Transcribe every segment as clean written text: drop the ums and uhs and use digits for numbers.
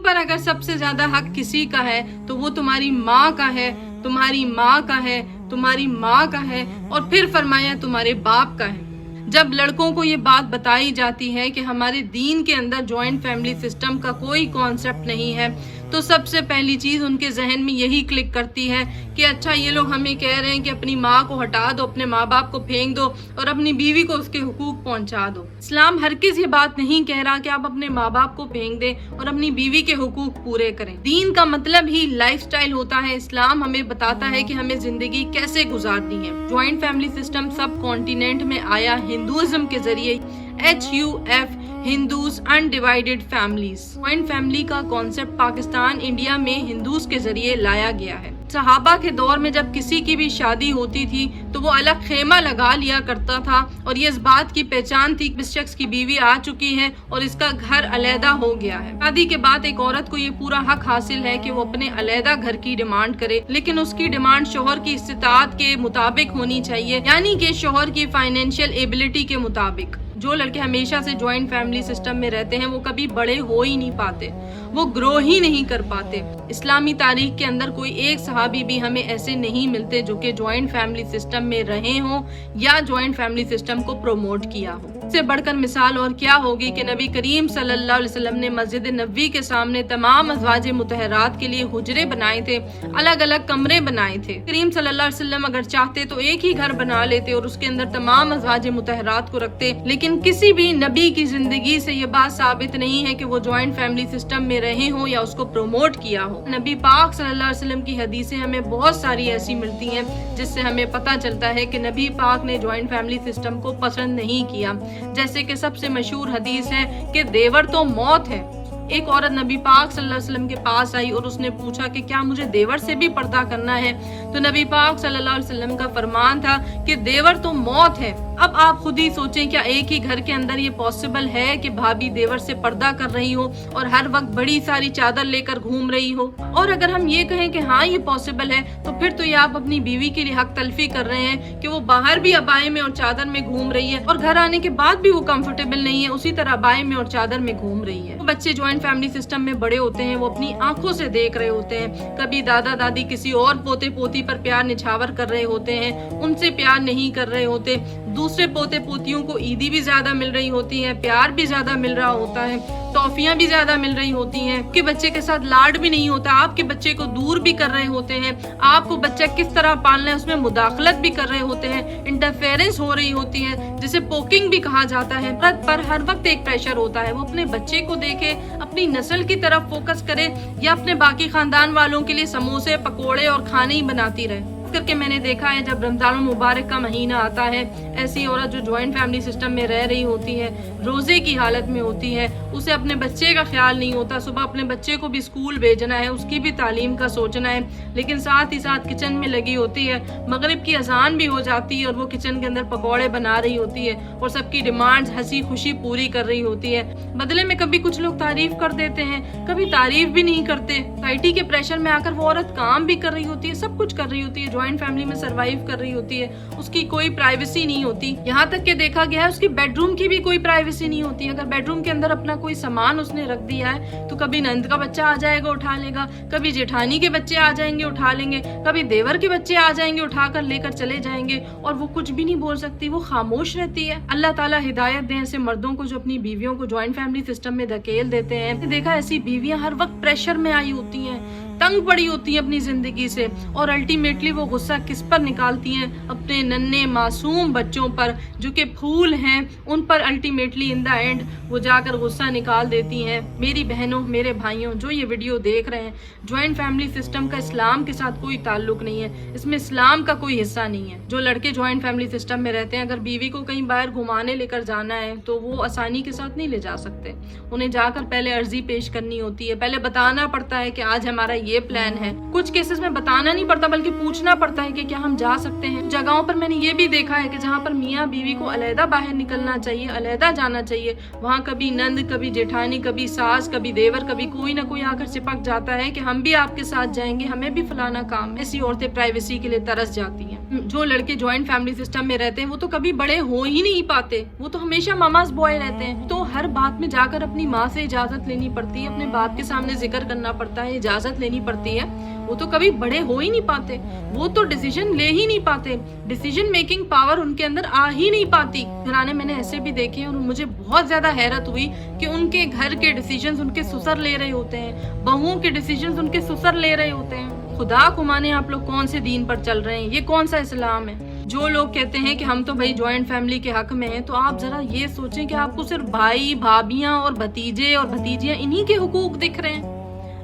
पर अगर सबसे ज्यादा हक किसी का है तो वो तुम्हारी माँ का है, तुम्हारी माँ का है, तुम्हारी माँ का है, और फिर फरमाया तुम्हारे बाप का है। जब लड़कों को ये बात बताई जाती है कि हमारे दीन के अंदर जॉइंट फैमिली सिस्टम का कोई कॉन्सेप्ट नहीं है, तो सबसे पहली चीज उनके जहन में यही क्लिक करती है कि अच्छा, ये लोग हमें कह रहे हैं कि अपनी माँ को हटा दो, अपने माँ बाप को फेंक दो और अपनी बीवी को उसके हुकूक पहुंचा दो। इस्लाम हरगिज़ ये बात नहीं कह रहा कि आप अपने माँ बाप को फेंक दें और अपनी बीवी के हुकूक पूरे करें। दीन का मतलब ही लाइफस्टाइल होता है। इस्लाम हमें बताता है कि हमें जिंदगी कैसे गुजारनी है। ज्वाइंट फैमिली सिस्टम सब कॉन्टिनेंट में आया हिंदुइज्म के जरिए, HUF, Hindus undivided families. Joint family का कॉन्सेप्ट पाकिस्तान, इंडिया में हिंदूज के जरिए लाया गया है। सहाबा के दौर में जब किसी की भी शादी होती थी तो वो अलग खेमा लगा लिया करता था और ये इस बात की पहचान थी कि इस शख्स की बीवी आ चुकी है और इसका घर अलहदा हो गया है। शादी के बाद एक औरत को ये पूरा हक हासिल है कि वो अपने अलहदा घर की डिमांड करे, लेकिन उसकी डिमांड शोहर की इस्तिताअत के मुताबिक होनी चाहिए, यानी कि शोहर की फाइनेंशियल एबिलिटी के मुताबिक। जो लड़के हमेशा से ज्वाइंट फैमिली सिस्टम में रहते हैं वो कभी बड़े हो ही नहीं पाते, वो ग्रो ही नहीं कर पाते। इस्लामी तारीख के अंदर कोई एक सहाबी भी हमें ऐसे नहीं मिलते जो कि ज्वाइंट फैमिली सिस्टम में रहे हों या ज्वाइंट फैमिली सिस्टम को प्रमोट किया हो। इससे बढ़कर मिसाल और क्या होगी कि नबी करीम सल्लल्लाहु अलैहि वसल्लम ने मस्जिद नबवी के सामने तमाम अज़वाज मुतहरात के लिए हुजरे बनाए थे, अलग अलग कमरे बनाए थे। करीम सल्लल्लाहु अलैहि वसल्लम अगर चाहते तो एक ही घर बना लेते और उसके अंदर तमाम अज़वाज मुतहरात को रखते, लेकिन किसी भी नबी की जिंदगी से ये बात साबित नहीं है कि वो ज्वाइंट फैमिली सिस्टम में रहे हो या उसको प्रमोट किया हो। नबी पाक सल्लल्लाहु अलैहि वसल्लम की हदीसें हमें बहुत सारी ऐसी मिलती हैं जिससे हमें पता चलता है कि नबी पाक ने ज्वाइंट फैमिली सिस्टम को पसंद नहीं किया। जैसे कि सबसे मशहूर हदीस है कि देवर तो मौत है। एक औरत नबी पाक सल्लल्लाहु अलैहि वसल्लम के पास आई और उसने पूछा कि क्या मुझे देवर से भी पर्दा करना है? तो नबी पाक सल्लल्लाहु अलैहि वसल्लम का फरमान था कि देवर तो मौत है। अब आप खुद ही सोचें, क्या एक ही घर के अंदर ये पॉसिबल है कि भाभी देवर से पर्दा कर रही हो और हर वक्त बड़ी सारी चादर लेकर घूम रही हो? और अगर हम ये कहें कि हाँ ये पॉसिबल है, तो फिर तो ये आप अपनी बीवी के लिए हक तलफी कर रहे हैं कि वो बाहर भी अबाए में और चादर में घूम रही है और घर आने के बाद भी वो कंफर्टेबल नहीं है, उसी तरह अबाए में और चादर में घूम रही है। बच्चे ज्वाइंट फैमिली सिस्टम में बड़े होते हैं, वो अपनी आंखों से देख रहे होते हैं, कभी दादा दादी किसी और पोते पोती पर प्यार निछावर कर रहे होते हैं, उनसे प्यार नहीं कर रहे होते। दूसरे पोते पोतियों को ईदी भी ज्यादा मिल रही होती है, प्यार भी ज्यादा मिल रहा होता है, टॉफियां भी ज्यादा मिल रही होती हैं। आपके बच्चे के साथ लाड भी नहीं होता, आपके बच्चे को दूर भी कर रहे होते हैं, आपको बच्चा किस तरह पालना है उसमें मुदाखलत भी कर रहे होते हैं, इंटरफेरेंस हो रही होती है, जिसे पोकिंग भी कहा जाता है। पर हर वक्त एक प्रेशर होता है, वो अपने बच्चे को देखे, अपनी नस्ल की तरफ फोकस करे या अपने बाकी खानदान वालों के लिए समोसे पकोड़े और खाने ही बनाती रहे। करके मैंने देखा है जब रमजान मुबारक का महीना आता है, ऐसी औरत जो ज्वाइंट फैमिली सिस्टम में रह रही होती है, रोजे की हालत में होती है, उसे अपने बच्चे का ख्याल नहीं होता, सुबह अपने बच्चे को भी स्कूल भेजना है, उसकी भी तालीम का सोचना है, लेकिन साथ ही साथ किचन में लगी होती है। मगरिब की अजान भी हो जाती है और वो किचन के अंदर पकौड़े बना रही होती है और सबकी डिमांड्स हंसी खुशी पूरी कर रही होती है। बदले में कभी कुछ लोग तारीफ कर देते हैं, कभी तारीफ भी नहीं करते। सोसाइटी के प्रेशर में आकर वो औरत काम भी कर रही होती है, सब कुछ कर रही होती है, ज्वाइंट फैमिली में सरवाइव कर रही होती है, उसकी कोई प्राइवेसी नहीं होती। यहाँ तक कि देखा गया है उसकी बेडरूम की भी कोई प्राइवेसी नहीं होती। अगर बेडरूम के अंदर अपना कोई सामान उसने रख दिया है तो कभी नंद का बच्चा आ जाएगा उठा लेगा, कभी जेठानी के बच्चे आ जाएंगे उठा लेंगे, कभी देवर के बच्चे आ जाएंगे उठा कर लेकर चले जाएंगे और वो कुछ भी नहीं बोल सकती, वो खामोश रहती है। अल्लाह ताला हिदायत दे ऐसे मर्दों को जो अपनी बीवियों को ज्वाइंट फैमिली सिस्टम में धकेल देते हैं। देखा ऐसी बीवियां हर वक्त प्रेशर में आई होती हैं, तंग पड़ी होती हैं अपनी जिंदगी से और अल्टीमेटली वो गुस्सा किस पर निकालती हैं? अपने नन्हे मासूम बच्चों पर जो कि फूल हैं, उन पर अल्टीमेटली इन द एंड वो जाकर गुस्सा निकाल देती हैं। मेरी बहनों, मेरे भाइयों जो ये वीडियो देख रहे हैं, ज्वाइंट फैमिली सिस्टम का इस्लाम के साथ कोई ताल्लुक नहीं है, इसमें इस्लाम का कोई हिस्सा नहीं है। जो लड़के ज्वाइंट फैमिली सिस्टम में रहते हैं, अगर बीवी को कहीं बाहर घुमाने लेकर जाना है तो वो आसानी के साथ नहीं ले जा सकते। उन्हें जाकर पहले अर्जी पेश करनी होती है, पहले बताना पड़ता है कि आज हमारा ये प्लान है। कुछ केसेस में बताना नहीं पड़ता बल्कि पूछना पड़ता है कि क्या हम जा सकते हैं। जगहों पर मैंने ये भी देखा है कि जहाँ पर मियाँ बीवी को अलहदा बाहर निकलना चाहिए, अलहदा जाना चाहिए, वहाँ कभी नंद, कभी जेठानी, कभी सास, कभी देवर, कभी कोई ना कोई आकर चिपक जाता है कि हम भी आपके साथ जाएंगे, हमें भी फलाना काम। ऐसी औरतें प्राइवेसी के लिए तरस जाती हैं। जो लड़के जॉइंट फैमिली सिस्टम में रहते हैं वो तो कभी बड़े हो ही नहीं पाते, वो तो हमेशा मामाज बॉय रहते हैं। तो हर बात में जाकर अपनी माँ से इजाजत लेनी पड़ती है, अपने बाप के सामने जिक्र करना पड़ता है, इजाजत लेनी पड़ती है। वो तो कभी बड़े हो ही नहीं पाते, वो तो डिसीजन ले ही नहीं पाते, डिसीजन मेकिंग पावर उनके अंदर आ ही नहीं पाती। घराने मैंने ऐसे भी देखे हैं और मुझे बहुत ज्यादा हैरत हुई कि उनके घर के डिसीजंस उनके ससुर ले रहे होते हैं, बहुओं के डिसीजंस उनके ससुर ले रहे होते हैं। खुदा को माने आप लोग कौन से दीन पर चल रहे हैं, ये कौन सा इस्लाम है। जो लोग कहते हैं कि हम तो भाई जॉइंट फैमिली के हक में हैं, तो आप जरा ये सोचें कि आपको सिर्फ भाई भाभियां और भतीजे और भतीजियां इन्हीं के हुकूक दिख रहे हैं,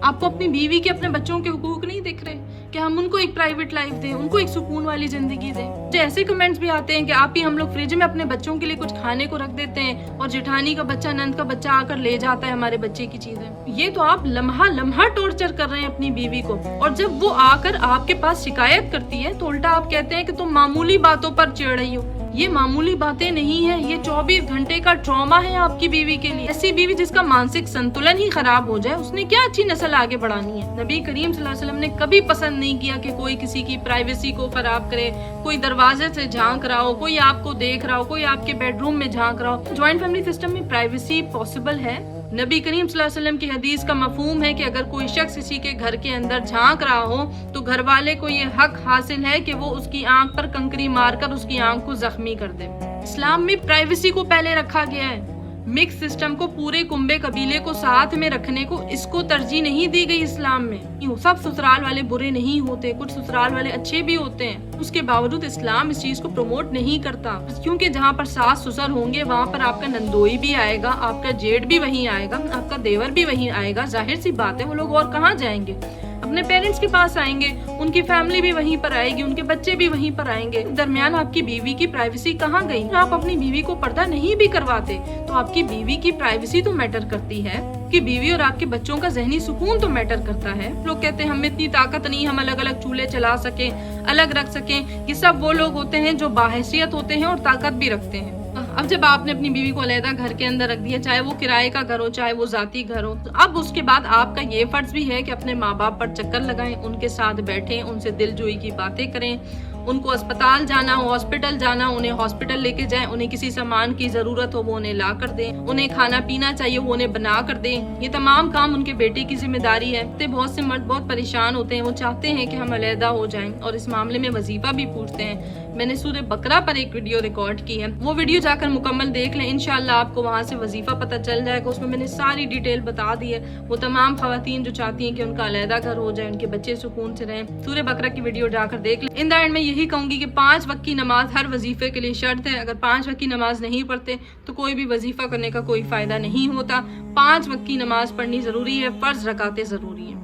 आपको अपनी बीवी के अपने बच्चों के हुकूक नहीं दिख रहे कि हम उनको एक प्राइवेट लाइफ दें, उनको एक सुकून वाली जिंदगी दें। जो ऐसे कमेंट्स भी आते हैं कि आप ही हम लोग फ्रिज में अपने बच्चों के लिए कुछ खाने को रख देते हैं और जेठानी का बच्चा नंद का बच्चा आकर ले जाता है हमारे बच्चे की चीजें। ये तो आप लम्हा लम्हा टॉर्चर कर रहे हैं अपनी बीवी को, और जब वो आकर आपके पास शिकायत करती है तो उल्टा आप कहते हैं कि तुम मामूली बातों पर चिढ़ रही हो। ये मामूली बातें नहीं है, ये 24 घंटे का ट्रॉमा है आपकी बीवी के लिए। ऐसी बीवी जिसका मानसिक संतुलन ही खराब हो जाए, उसने क्या अच्छी नस्ल आगे बढ़ानी है। नबी करीम सल्लल्लाहु अलैहि वसल्लम ने कभी पसंद नहीं किया कि कोई किसी की प्राइवेसी को खराब करे, कोई दरवाजे से झांक रहा हो, कोई आपको देख रहा हो, कोई आपके बेडरूम में झांक रहा हो। ज्वाइंट फैमिली सिस्टम में प्राइवेसी पॉसिबल है। नबी करीम सल्लल्लाहु अलैहि वसल्लम की हदीस का मफहूम है कि अगर कोई शख्स किसी के घर के अंदर झांक रहा हो तो घर वाले को ये हक हासिल है कि वो उसकी आंख पर कंकरी मारकर उसकी आंख को जख्मी कर दे। इस्लाम में प्राइवेसी को पहले रखा गया है। मिक्स सिस्टम को, पूरे कुंबे कबीले को साथ में रखने को, इसको तरजीह नहीं दी गई इस्लाम में। सब ससुराल वाले बुरे नहीं होते, कुछ ससुराल वाले अच्छे भी होते हैं, उसके बावजूद इस्लाम इस चीज को प्रमोट नहीं करता, क्योंकि जहाँ पर सास ससुर होंगे वहाँ पर आपका नंदोई भी आएगा, आपका जेठ भी वहीं आएगा, आपका देवर भी वहीं आएगा। जाहिर सी बात है वो लोग और कहाँ जाएंगे, अपने पेरेंट्स के पास आएंगे, उनकी फैमिली भी वहीं पर आएगी, उनके बच्चे भी वहीं पर आएंगे। दरमियान आपकी बीवी की प्राइवेसी कहाँ गई? आप अपनी बीवी को पर्दा नहीं भी करवाते तो आपकी बीवी की प्राइवेसी तो मैटर करती है, कि बीवी और आपके बच्चों का जहनी सुकून तो मैटर करता है। लोग कहते हैं हमें इतनी ताकत नहीं, हम अलग अलग चूल्हे चला सकें, अलग रख सकें। ये सब वो लोग होते हैं जो बाहैसियत होते हैं और ताकत भी रखते हैं। अब जब आपने अपनी बीवी को अलहदा घर के अंदर रख दिया, चाहे वो किराए का घर हो चाहे वो जाती घर हो, तो अब उसके बाद आपका ये फर्ज भी है कि अपने माँ बाप पर चक्कर लगाएं, उनके साथ बैठें, उनसे दिलजोई की बातें करें, उनको अस्पताल जाना हो, हॉस्पिटल जाना, उन्हें हॉस्पिटल लेके जाएं, उन्हें किसी सामान की जरूरत हो वो उन्हें ला कर दें, उन्हें खाना पीना चाहिए वो उन्हें बना कर दें। ये तमाम काम उनके बेटे की जिम्मेदारी है। तो बहुत से मर्द बहुत परेशान होते हैं, वो चाहते हैं कि हम अलहदा हो जाएं और इस मामले में वजीफा भी पूछते हैं। मैंने सूरह बकरा पर एक वीडियो रिकॉर्ड की है, वो वीडियो जाकर मुकम्मल देख लें, इंशाल्लाह आपको वहाँ से वजीफा पता चल जाएगा। उसमें मैंने सारी डिटेल बता दी है। वो तमाम खवातीन जो चाहती हैं कि उनका अलहदा घर हो जाए, उनके बच्चे सुकून से रहें, सूरह बकरा की वीडियो जाकर देख लें। इन द एंड में यही कहूंगी कि 5 वक्त की नमाज हर वजीफे के लिए शर्त है। अगर 5 वक्त की नमाज नहीं पढ़ते तो कोई भी वजीफा करने का कोई फायदा नहीं होता। 5 वक्त की नमाज पढ़नी जरूरी है, फर्ज रकातें जरूरी है।